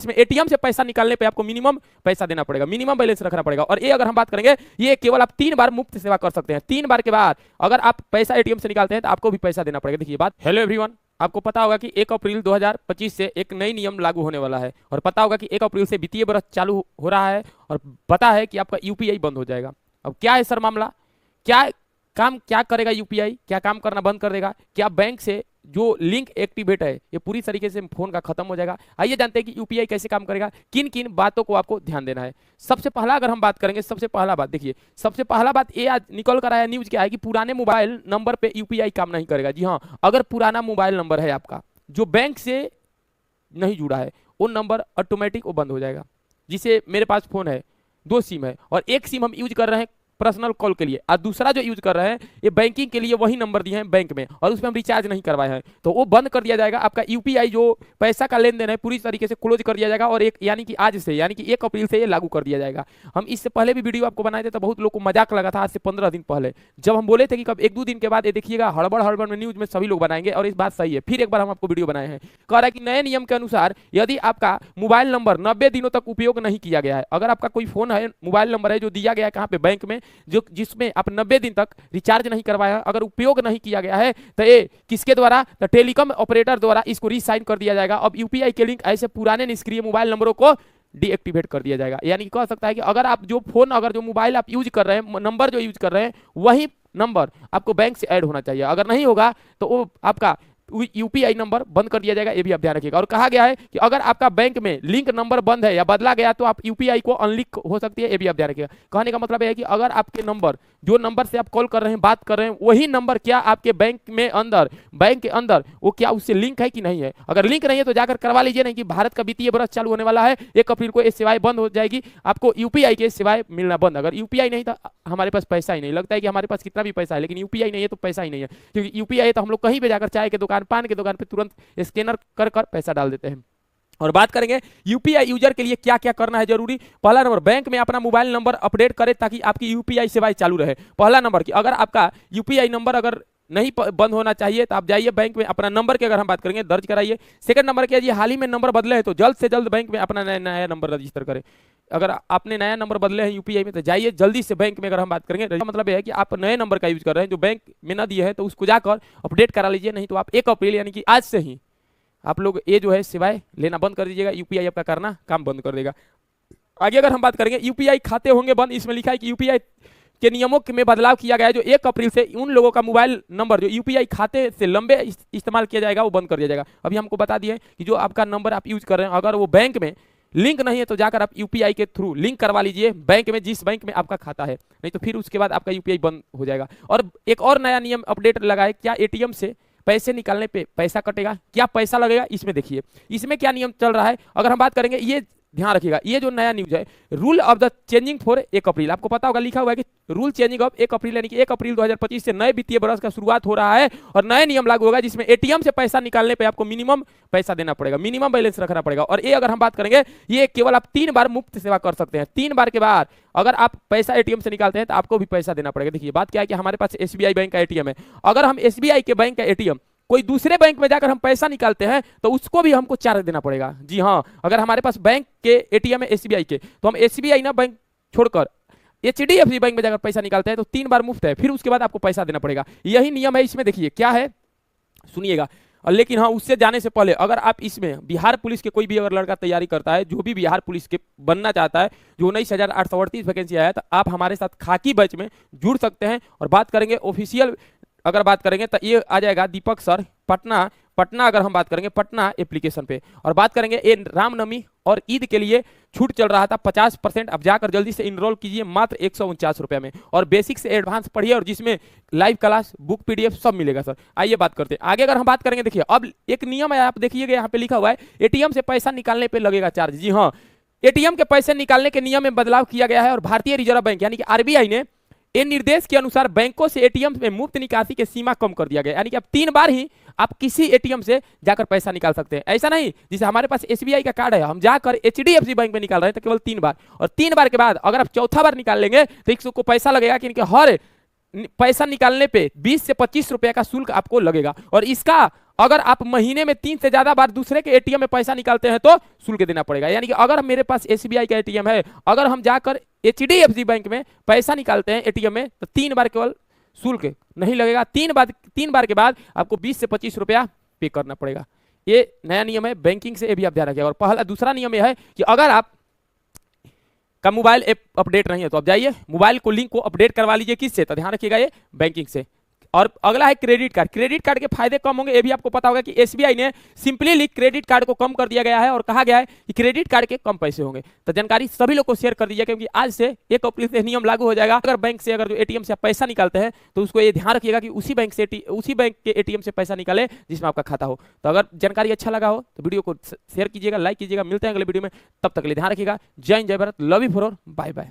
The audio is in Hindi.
इसमें एटीएम से पैसा निकालने पे आपको मिनिमम पैसा देना पड़ेगा, मिनिमम बैलेंस रखना पड़ेगा। और ये अगर हम बात करेंगे, ये केवल आप 3 बार मुफ्त सेवा कर सकते हैं। 3 बार के बाद अगर आप पैसा एटीएम से निकालते हैं तो आपको भी पैसा देना पड़ेगा। देखिए बात। हेलो एवरीवन, आपको पता होगा कि 1 अप्रैल 2025 से एक नई नियम लागू होने वाला है, और पता होगा कि 1 अप्रैल से वित्तीय वर्ष चालू हो रहा है, और पता है कि आपका यूपीआई बंद हो जाएगा। अब क्या है सर मामला, क्या काम क्या करेगा यूपीआई, क्या काम करना बंद कर देगा, क्या बैंक से जो लिंक एक्टिवेट है ये पूरी तरीके से फोन का खत्म हो जाएगा? आइए जानते हैं कि यूपीआई कैसे काम करेगा, किन किन बातों को आपको ध्यान देना है। सबसे पहला अगर हम बात करेंगे, सबसे पहला बात देखिए, सबसे पहला बात ये आज निकल कर आया न्यूज क्या है कि पुराने मोबाइल नंबर पे यूपीआई काम नहीं करेगा। जी हाँ, अगर पुराना मोबाइल नंबर है आपका जो बैंक से नहीं जुड़ा है, वो नंबर ऑटोमेटिक वो बंद हो जाएगा। जिसे मेरे पास फोन है, 2 सिम है, और एक सिम हम यूज कर रहे हैं पर्सनल कॉल के लिए, और दूसरा जो यूज कर रहे हैं ये बैंकिंग के लिए, वही नंबर दिए हैं बैंक में, और उसमें हम रिचार्ज नहीं करवाए हैं, तो वो बंद कर दिया जाएगा। आपका यूपीआई जो पैसा का लेन देन है पूरी तरीके से क्लोज कर दिया जाएगा, और एक यानी कि आज से, यानी कि 1 अप्रैल से ये लागू कर दिया जाएगा। हम इससे पहले भी वीडियो आपको बनाए थे, तो बहुत लोग को मजाक लगा था आज से 15 दिन पहले, जब हम बोले थे कि कब 1-2 दिन के बाद ये देखिएगा हड़बड़ में न्यूज में सभी लोग बनाएंगे, और इस बात सही है। फिर एक बार हम आपको वीडियो बनाए हैं, कह रहा है कि नए नियम के अनुसार यदि आपका मोबाइल नंबर 90 दिनों तक उपयोग नहीं किया गया है, अगर आपका कोई फोन है, मोबाइल नंबर है जो दिया गया है कहाँ पे, बैंक में, जो जिसमें आप 90 दिन तक रिचार्ज नहीं करवाया, अगर उपयोग नहीं किया गया है, तो ये किसके द्वारा, तो टेलीकॉम ऑपरेटर द्वारा इसको रीसाइन कर दिया जाएगा। अब यूपीआई के लिंक ऐसे पुराने निष्क्रिय मोबाइल नंबरों को डीएक्टिवेट कर दिया जाएगा। यानी कह सकता है कि अगर आप जो फोन, अगर जो मोबाइल आप यूज कर रहे हैं, नंबर जो यूज कर रहे हैं, वही नंबर आपको बैंक से ऐड होना चाहिए। अगर नहीं होगा तो वो आपका यूपीआई नंबर बंद कर दिया जाएगा, ये भी आप ध्यान रखिएगा। और कहा गया है कि अगर आपका बैंक में लिंक नंबर बंद है या बदला गया तो आप यूपीआई को अनलिंक हो सकती है, ये भी आप ध्यान रखिएगा। कहने का मतलब है कि अगर आपके नंबर, जो नंबर से आप कॉल कर रहे हैं, बात कर रहे हैं, वही नंबर क्या आपके बैंक में अंदर, बैंक के अंदर वो क्या उससे लिंक है कि नहीं है। अगर लिंक नहीं है तो जाकर करवा लीजिए, नहीं कि भारत का वित्तीय वर्ष चालू होने वाला है, 1 अप्रैल को ये सेवाएं बंद हो जाएगी, आपको यूपीआई की सेवाएं मिलना बंद। अगर यूपीआई नहीं तो हमारे पास पैसा ही नहीं, लगता है कि हमारे पास कितना भी पैसा है, लेकिन यूपीआई नहीं है तो पैसा ही नहीं है, क्योंकि यूपीआई है तो हम लोग कहीं पे जाकर, चाय की दुकान, पान की दुकान पे तुरंत स्कैनर कर कर पैसा डाल देते हैं। और बात करेंगे यूपीआई यूजर के लिए क्या क्या करना है जरूरी। पहला नंबर, बैंक में अपना मोबाइल नंबर अपडेट करें ताकि आपकी यूपीआई सेवाएं चालू रहे। पहला नंबर कि अगर आपका यूपीआई नंबर अगर नहीं बंद होना चाहिए तो आप जाइए बैंक में, अपना नंबर की अगर हम बात करेंगे दर्ज कराइए। सेकंड नंबर क्या है, हाल ही में नंबर बदले हैं तो जल्द से जल्द बैंक में अपना नया नंबर रजिस्टर करें। अगर आपने नया नंबर बदले हैं यूपीआई में तो जाइए जल्दी से बैंक में। अगर हम बात करेंगे, मतलब यह है कि आप नए नंबर का यूज कर रहे हैं जो बैंक में ना दिए हैं, तो उसको जाकर अपडेट करा लीजिए, नहीं तो आप 1 अप्रैल यानी कि आज से ही आप लोग ये जो है सेवाएं लेना बंद कर दीजिएगा, यूपीआई आपका करना काम बंद कर देगा। आगे अगर हम बात करेंगे, यूपीआई खाते होंगे बंद, इसमें लिखा है कि यूपीआई के नियमों में बदलाव किया गया है, जो 1 अप्रैल से उन लोगों का मोबाइल नंबर जो यूपीआई खाते से लंबे इस्तेमाल किया जाएगा वो बंद कर दिया जाएगा। अभी हमको बता दिए कि जो आपका नंबर आप यूज कर रहे हैं, अगर वो बैंक में लिंक नहीं है तो जाकर आप यूपीआई के थ्रू लिंक करवा लीजिए बैंक में, जिस बैंक में आपका खाता है, नहीं तो फिर उसके बाद आपका यूपीआई बंद हो जाएगा। और एक और नया नियम अपडेट लगा है, क्या एटीएम से पैसे निकालने पे पैसा कटेगा, क्या पैसा लगेगा, इसमें देखिए इसमें क्या नियम चल रहा है। अगर हम बात करेंगे, ये ध्यान रखिएगा, ये जो नया न्यूज है, rule of the changing for 1 अप्रैल, आपको पता होगा लिखा हुआ है कि रूल चेंजिंग ऑफ 1 अप्रैल, यानी कि 1 अप्रैल 2025 से नए वित्तीय वर्ष का शुरुआत हो रहा है, और नए नियम लागू होगा जिसमें एटीएम से पैसा निकालने पे आपको मिनिमम पैसा देना पड़ेगा, मिनिमम बैलेंस रखना पड़ेगा। और ये अगर हम बात करेंगे, ये केवल आप 3 बार मुफ्त सेवा कर सकते हैं। 3 बार के बाद अगर आप पैसा एटीएम से निकालते हैं तो आपको भी पैसा देना पड़ेगा। देखिए बात क्या है कि हमारे पास एसबीआई बैंक का एटीएम है, अगर हम एसबीआई के बैंक का एटीएम कोई दूसरे बैंक में जाकर हम पैसा निकालते हैं तो उसको भी हमको चार्ज देना पड़ेगा। जी हाँ, अगर हमारे पास बैंक के एटीएम है एसबीआई के, तो हम एसबीआई ना बैंक छोड़कर एचडीएफसी बैंक में जाकर पैसा निकालते हैं तो 3 बार मुफ्त है, फिर उसके बाद आपको पैसा देना पड़ेगा। यही नियम है इसमें, देखिए क्या है, सुनिएगा। लेकिन हाँ, उससे जाने से पहले अगर आप इसमें बिहार पुलिस के कोई भी अगर लड़का तैयारी करता है, जो भी बिहार पुलिस के बनना चाहता है, जो 19,838 वैकेंसी आया है, तो आप हमारे साथ खाकी बैच में जुड़ सकते हैं। और बात करेंगे ऑफिशियल, अगर बात करेंगे तो ये आ जाएगा दीपक सर पटना अगर हम बात करेंगे पटना एप्लीकेशन पे। और बात करेंगे, ये रामनवमी और ईद के लिए छूट चल रहा था 50%, अब जाकर जल्दी से इनरोल कीजिए मात्र 149 रुपये में, और बेसिक से एडवांस पढ़िए, और जिसमें लाइव क्लास, बुक, पीडीएफ सब मिलेगा सर। आइए बात करते हैं आगे। अगर हम बात करेंगे, देखिए अब एक नियम है, आप देखिएगा यहाँ पे लिखा हुआ है, एटीएम से पैसा निकालने पर लगेगा चार्ज। जी हाँ, एटीएम के पैसे निकालने के नियम में बदलाव किया गया है, और भारतीय रिजर्व बैंक यानी कि आरबीआई ने इन निर्देश के अनुसार बैंकों से एटीएम में मुफ्त निकासी की सीमा कम कर दिया गया, यानी कि अब 3 बार ही आप किसी एटीएम से जाकर पैसा निकाल सकते हैं। ऐसा नहीं जैसे हमारे पास एसबीआई का कार्ड है, हम जाकर एचडीएफसी बैंक में निकाल रहे हैं तो केवल 3 बार, और 3 बार के बाद अगर आप चौथा बार निकाल लेंगे तो इसको पैसा लगेगा कि इनके हर पैसा निकालने पे 20 से 25 रुपए का शुल्क आपको लगेगा। और इसका अगर आप महीने में 3 से ज्यादा बार दूसरे के एटीएम में पैसा निकालते हैं तो शुल्क देना पड़ेगा। यानी कि अगर मेरे पास एसबीआई का एटीएम है, अगर हम जाकर एचडीएफसी बैंक में पैसा निकालते हैं एटीएम में, तो 3 बार केवल शुल्क नहीं लगेगा। 3 बार के बाद आपको 20 से 25 रुपया पे करना पड़ेगा। ये नया नियम है बैंकिंग से, ये भी आप ध्यान रखिएगा। और दूसरा नियम यह है कि अगर आप का मोबाइल ऐप अपडेट नहीं है तो आप जाइए मोबाइल को लिंक को अपडेट करवा लीजिए। किससे? तो ध्यान रखिएगा, ये बैंकिंग से। और अगला है क्रेडिट कार्ड। क्रेडिट कार्ड के फायदे कम होंगे, ये भी आपको पता होगा कि एसबीआई ने सिंपली क्रेडिट कार्ड को कम कर दिया गया है और कहा गया है कि क्रेडिट कार्ड के कम पैसे होंगे। तो जानकारी सभी लोग को शेयर कर दीजिए, क्योंकि आज से 1 अप्रैल से नियम लागू हो जाएगा। अगर बैंक से, अगर जो एटीएम से आप पैसा निकालते हैं तो उसको ये ध्यान रखिएगा कि उसी बैंक के एटीएम से पैसा निकाले जिसमें आपका खाता हो। तो अगर जानकारी अच्छा लगा हो तो वीडियो को शेयर कीजिएगा, लाइक कीजिएगा। मिलते हैं अगले वीडियो में, तब तक के लिए ध्यान रखिएगा। जय हिंद, जय Bharat, love you for, bye bye.